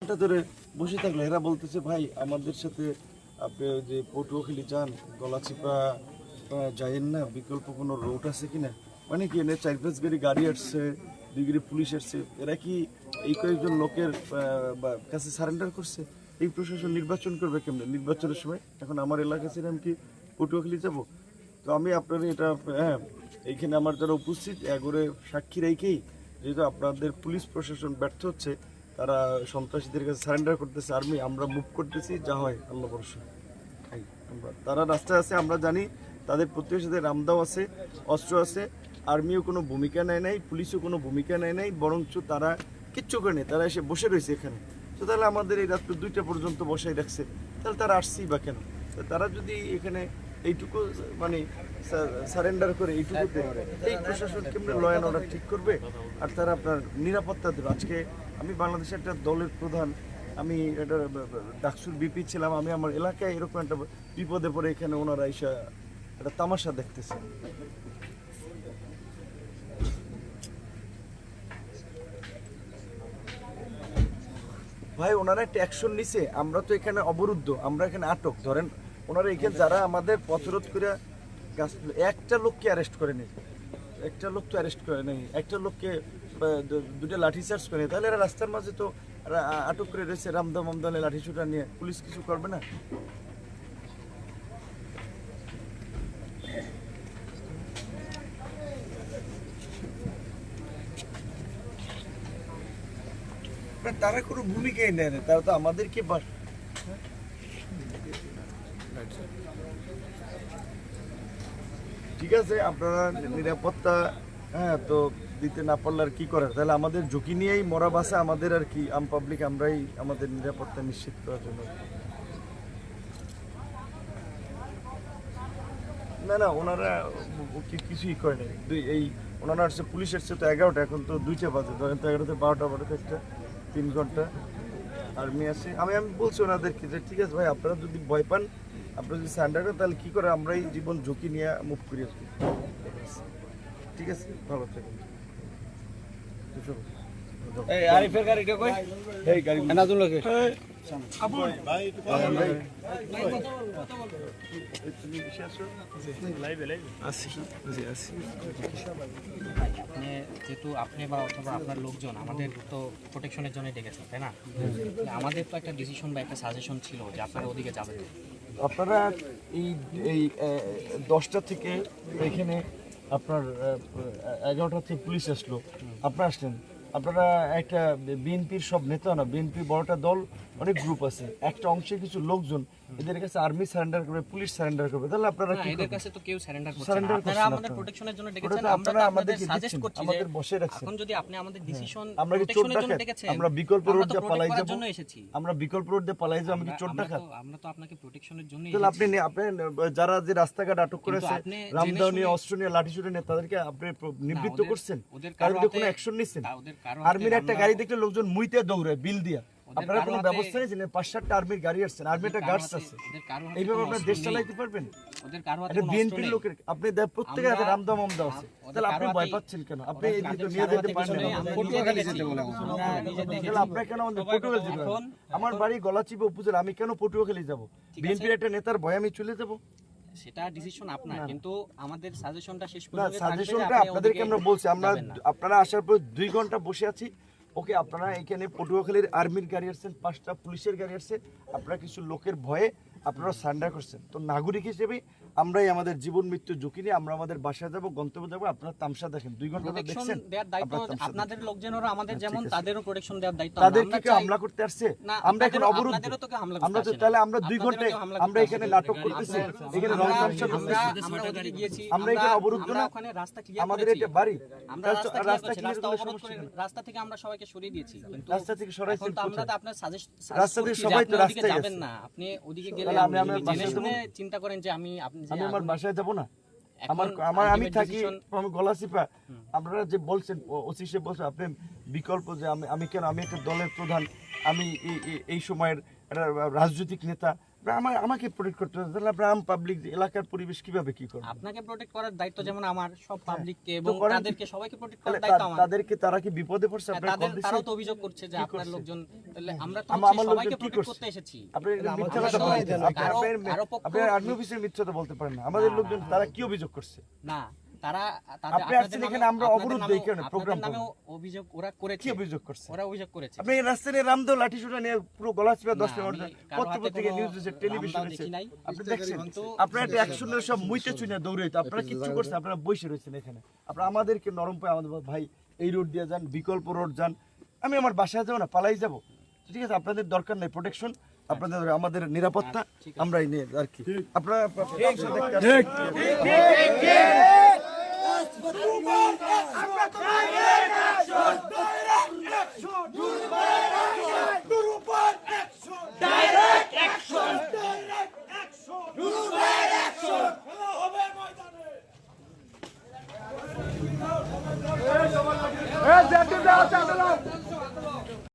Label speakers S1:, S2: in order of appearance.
S1: এটা ধরে বসে থাকলে এরা বলতেছে ভাই আমাদের সাথে আপনি যে পটুয়াখালী যান গলাচিপা যাইয়েন না, বিকল্প কোনো রোড আছে কিনা। মানে কি এনে 4-5 গাড়ি আসছে, 2 গাড়ি পুলিশ আসছে, এরা কি এই কয়েকজন লোকের কাছে সারেন্ডার করছে? এই প্রশাসন নির্বাচন করবে কেমনে নির্বাচনের সময়? এখন আমার এলাকা ছিল আমি কি পটুয়াখালী যাব? তো আমি আপনার এটা এইখানে আমার যারা উপস্থিত এগোরে সাক্ষী রেখেই, যেহেতু আপনাদের পুলিশ প্রশাসন ব্যর্থ হচ্ছে, তারা সন্ত্রাসীদের কাছে সারেন্ডার করতেছে, আর্মি আমরা মুভ করতেছি, যা হয় আল্লাহ ভরসা। তারা রাস্তায় আছে, আমরা জানি তাদের প্রত্যেকের সাথে রামদাও আছে, অস্ত্র আছে, আর্মিও কোনো ভূমিকা নেয় নাই, পুলিশও কোনো ভূমিকা নেয় নাই, বরঞ্চ তারা কিচ্ছু করে নেই, তারা এসে বসে রয়েছে এখানে। তো তাহলে আমাদের এই রাত্র 2টা পর্যন্ত বসাই রাখছে, তাহলে তারা আসছেই বা কেন? তারা যদি এখানে এইটুকু মানে সারেন্ডার করে এইটুকুতে, এই প্রশাসন কেমন ল অ্যান্ড অর্ডার ঠিক করবে? আর তারা আপনার নিরাপত্তা দেবে। আজকে আমি বাংলাদেশের একটা দলের প্রধান, আমি এটা ডাকসুর বিপি ছিলাম, আমি আমার এলাকায় এরকম একটা বিপদে পড়ে এখানে ওনারা এসে একটা তামাশা দেখতেছে। ভাই ওনারা একটা অ্যাকশন নিছে, আমরা তো এখানে অবরুদ্ধ, আমরা এখানে আটক। ধরেন ওনারা এখানে যারা আমাদের পথরোধ করে গাছ, একটা লোককে অ্যারেস্ট করে নেই, একটা লোক তো অ্যারেস্ট করে নেই, একটা লোককে 2টা লাঠি চার্জ করে নেই, তাহলে এরা রাস্তার মাঝে তো আটক করে রয়েছে রামদা মামদানে লাঠি ছুটা নিয়ে, পুলিশ কিছু করবে না? তারা কোনো ভূমিকাই নেয় না, তারা তো আমাদেরকে ঠিক আছে আপনারা নিরাপত্তা তো দিতে না পারলে আর কি করার? তাহলে আমাদের ঝুঁকি নিয়েই মরা বাসা আমাদের, আর কি আম পাবলিক আমরাই আমাদের নিরাপত্তা নিশ্চিত করার জন্য। না না, ওনারা কিছুই করে নাই। এই ওনারা আসছে, পুলিশ আসছে তো 11টা, এখন তো 2টা বাজে, ধরেন তো 11টা 12টা 12টা 3 ঘন্টা আর্মি আছে। আমি বলছি ওনাদেরকে যে ঠিক আছে ভাই, আপনারা যদি ভয় পান, আপনারা যদি সারেন্ডার করেন, তাহলে কী করে আমরাই জীবন ঝুঁকি নিয়ে মুভ করি আর কি। ঠিক আছে, ভালো থাকেন।
S2: এই আরিফের গাড়িটা কই?
S1: এই গাড়ি
S2: এনাজুল লোকে
S1: আপু ভাই একটু ভাই তুমি এসে আসো লাইভে আসি জি আসি।
S3: আপনি যেহেতু আপনি বা অথবা আপনার লোকজন আমাদের তো প্রোটেকশনের জন্য ডেকেছেন, তাই না? আমাদের তো একটা ডিসিশন বা একটা সাজেশন ছিল যে আপনারা ওদিকে যাবেন।
S1: আপনারা এই এই 10টা থেকে এখানে আপনার 11টা থেকে পুলিশ আসলো, আপনারা আসলেন। আপনারা একটা বিএনপির সব নেতা না, বিএনপি বড়টা দল, অনেক গ্রুপ আছে, একটা অংশের কিছু লোকজন এদের কাছে আর্মি সারেন্ডার করবে, পুলিশ সারেন্ডার করবে, তাহলে আপনারা কি
S3: এদের কাছে তো কেউ সারেন্ডার করছে না।
S1: সারেন্ডার
S3: আপনারা আমাদের প্রোটেকশনের জন্য ডেকেছেন,
S1: আপনারা
S3: আমাদের
S1: আমাদেরকে
S3: সাজেস্ট করছি যে
S1: আমাদের বসে রাখছেন।
S3: এখন যদি আপনি আমাদের ডিসিশন
S1: আমরা কি চোর
S3: প্রোটেকশনের জন্য
S1: ডাকাত?
S3: ডেকেছেন,
S1: আমরা বিকল্প রোড দিয়ে পালাই যাব?
S3: জন্য এসেছি।
S1: আমরা বিকল্প রোড দিয়ে পালাই যাব? আমি কি চোর ডাকাত?
S3: আমরা তো আপনাকে প্রোটেকশনের জন্য
S1: তাহলে
S3: এসেছি।
S1: আপনি যারা যে রাস্তাঘাট আটক করেছে,
S3: আপনি
S1: রামদাও নিয়ে, অস্ত্র নিয়ে, লাঠি ছুটে নিয়ে, তাদেরকে আপনি নিবৃত্ত করছেন, তাদের কোনো অ্যাকশন নিচ্ছেন? আর্মির একটা গাড়ি দেখলে লোকজন মুইতে দৌড়ায় বিল দিয়া, আপনারা কোনো ব্যবস্থা নিয়েছেন? 5-7টা আর্মির গাড়ি আসছেন, আর্মি একটা গার্ডস আছে, এইভাবে আপনার দেশ চালাইতে পারবেন? এটা বিএনপির লোকের, আপনি প্রত্যেকের হাতে রামদাও মামদাও আছে, তাহলে আপনি ভয় পাচ্ছেন কেন? আপনি এইদিকে নিয়ে যেতে পারেন না,
S2: পটুয়াখালী যেতে বলে
S1: তাহলে আপনার কেন আমাদের পটুয়াখালী যেতে হবে? আমার বাড়ি গলাচিপা উপজেলা, আমি কেন পটুয়াখালী যাব? বিএনপির একটা নেতার ভয় আমি চলে যাব?
S3: সেটা ডিসিশন আপনার, কিন্তু আমাদের সাজেশনটা শেষ
S1: না,
S3: পর্যন্ত
S1: সাজেশনটা আপনাদেরকে আমরা বলছি, আমরা আপনারা আসার পর 2 ঘন্টা বসে আছি। ওকে, আপনারা এখানে পটুয়াখালীর আর্মির গাড়ি আসছেন, 5টা পুলিশের গাড়ি আসছে, আপনারা কিছু লোকের ভয়ে আপনারা সারেন্ডার করছেন। তো নাগরিক হিসেবে আমরাই আমাদের জীবন মৃত্যু ঝুঁকি নিয়ে আমরা আমাদের বাসায় যাব, গন্তব্য যাবো। আপনারা তামসা দেখেন, 2 ঘন্টা দেখছেন,
S3: দেওয়ার দায়িত্ব আপনাদের লোকজনেরও আমাদের যেমন তাদেরও প্রোটেকশন দেওয়ার দায়িত্ব।
S1: তাদেরকে কি হামলা করতে আসছে? আমরা এখানে অবরোধ, আমরা তো তাহলে আমরা 2 ঘন্টা আমরা এখানে নাটক করতেছি, এখানে রং তামসা করতেছি,
S3: আমরা ওদিকে গিয়েছি,
S1: আমরা এখানে অবরুদ্ধ না,
S3: ওখানে রাস্তা ক্লিয়ার
S1: আমাদের এটা বাড়ি,
S3: আমরা রাস্তা ক্লিয়ার করে অবরোধ করে রাস্তা থেকে আমরা সবাইকে সরিয়ে দিয়েছি, কিন্তু
S1: রাস্তা থেকে সরাইছেন
S3: তো আমরা আপনার সাজেস্ট
S1: রাস্তা থেকে সবাই তো রাস্তায়
S3: যাবেন না, আপনি ওদিকে গেলে
S1: আমি আমার
S3: জেনে শুনে চিন্তা করেন যে আমি
S1: আমার বাসায় যাব না, আমি থাকি গলাচিপা। আপনারা যে বলছেন, ওসি সাহেব বলছেন আপনি বিকল্প, যে আমি কেন, আমি একটা দলের প্রধান, আমি এই সময়ের একটা রাজনৈতিক নেতা, আমাকে প্রোটেক্ট করতে হবে, তাহলে আমরা পাবলিক এলাকার পরিবেশ কিভাবে কি করবো?
S3: আপনাকে প্রোটেক্ট করার দায়িত্ব যেমন আমার, সব পাবলিককে
S1: তো
S3: এবং
S1: করেন।
S3: তাদেরকে সবাইকে প্রোটেক্ট
S1: তাহলে
S3: করার দায়িত্ব আমার।
S1: তারা কি বিপদে পড়ছে?
S3: হ্যাঁ,
S1: আপনারা কল দিছেন?
S3: তারাও তো অভিযোগ করছে যে
S1: কি
S3: আপনার
S1: করছে?
S3: লোকজন, তাহলে আমরা তো
S1: আমার
S3: হচ্ছে
S1: লোকজন
S3: সবাইকে
S1: কি
S3: প্রোটেক্ট
S1: করছে?
S3: করতে এসেছি।
S1: আপনি এটা মিথ্যা
S3: আমরা
S1: কথা
S3: তো-
S1: বলছেন।
S3: কারো পক্ষ-
S1: আপনার আর্মি অফিসের মিথ্যা কথা বলতে পারেন না। আমাদের
S3: না,
S1: লোকজন তারা কি অভিযোগ করছে?
S3: না, তারা
S1: আপনি আসছেন এখানে, আমরা অবরোধ দেই কেন? প্রোগ্রাম
S3: নামে অভিযোগ ওরা করেছে।
S1: কি অভিযোগ করছে?
S3: ওরা অভিযোগ করেছে।
S1: আপনি এই রাস্তায় রামদো লাঠি সোটা নিয়ে পুরো গলা চিপে 10
S3: না,
S1: মিনিট
S3: আমি কারো হাতে
S1: পত্রিকা
S3: কোনো
S1: নিউজ দিয়েছে, টেলিভিশন
S3: রামদাও দেখি নাই।
S1: আপনি দেখছেন
S3: কিন্তু
S1: আপনারা একটা অ্যাকশনের সব মুইতে চুনে দৌড়াইতো, আপনারা কিচ্ছু করছেন? আপনারা বসে রয়েছেন এখানে। আপনারা আমাদেরকে নরম পায়, আমাদের ভাই এই রোড দিয়ে যান, বিকল্প রোড যান। আমি আমার বাসায় যাবো না, পালাই যাবো, ঠিক আছে? আপনাদের দরকার নেই প্রোটেকশন, আপনাদের আমাদের নিরাপত্তা আমরা এই নিয়ে আর কি। আপনারা
S4: আমরা তো